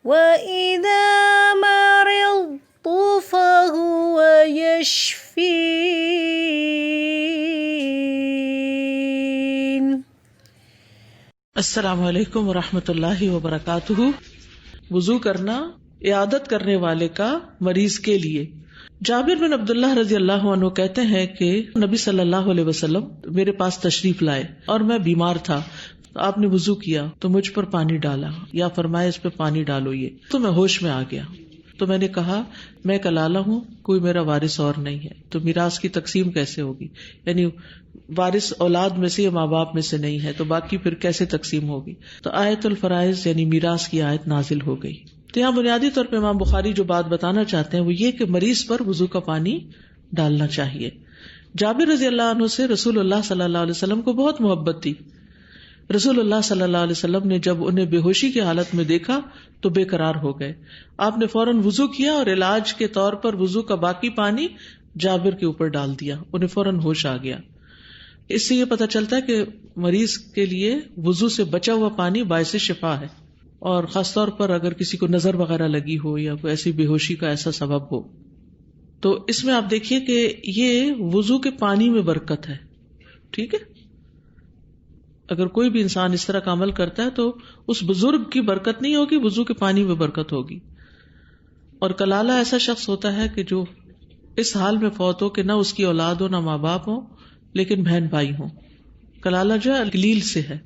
وَإِذَا مَرِضْتُ فَهُوَ يَشْفِينِ. السلام علیکم ورحمۃ اللہ وبرکاتہ. وضو کرنا عیادت کرنے والے کا مریض کے لیے. جابر بن عبداللہ رضی اللہ عنہ کہتے ہیں کہ نبی صلی اللہ علیہ وسلم میرے پاس تشریف لائے اور میں بیمار تھا. آپ نے وضو کیا تو مجھ پر پانی ڈالا یا فرمایا اس پہ پانی ڈالو یہ. تو میں ہوش میں آ گیا. تو میں نے کہا میں کلالہ ہوں, کوئی میرا وارث اور نہیں ہے, تو میراث کی تقسیم کیسے ہوگی؟ یعنی وارث اولاد میں سے یا ماں باپ میں سے نہیں ہے تو باقی پھر کیسے تقسیم ہوگی؟ تو آیت الفرائض یعنی میراث کی آیت نازل ہو گئی. تو یہاں بنیادی طور پہ امام بخاری جو بات بتانا چاہتے ہیں وہ یہ کہ مریض پر وضو کا پانی ڈالنا چاہیے. جابر رضی اللہ عنہ سے رسول اللہ صلی اللہ علیہ وسلم کو بہت محبت تھی. رسول اللہ صلی اللہ علیہ وسلم نے جب انہیں بے ہوشی کی حالت میں دیکھا تو بے قرار ہو گئے. آپ نے فوراً وضو کیا اور علاج کے طور پر وضو کا باقی پانی جابر کے اوپر ڈال دیا. انہیں فوراً ہوش آ گیا. اس سے یہ پتہ چلتا ہے کہ مریض کے لیے وضو سے بچا ہوا پانی باعث شفا ہے, اور خاص طور پر اگر کسی کو نظر وغیرہ لگی ہو یا کوئی ایسی بے ہوشی کا ایسا سبب ہو. تو اس میں آپ دیکھیے کہ یہ وضو کے پانی میں برکت ہے. ٹھیک ہے, اگر کوئی بھی انسان اس طرح کا عمل کرتا ہے تو اس بزرگ کی برکت نہیں ہوگی, وضو کے پانی میں برکت ہوگی. اور کلالہ ایسا شخص ہوتا ہے کہ جو اس حال میں فوت ہو کہ نہ اس کی اولاد ہو نہ ماں باپ ہو لیکن بہن بھائی ہوں. کلالہ جو ہے کلیل سے ہے,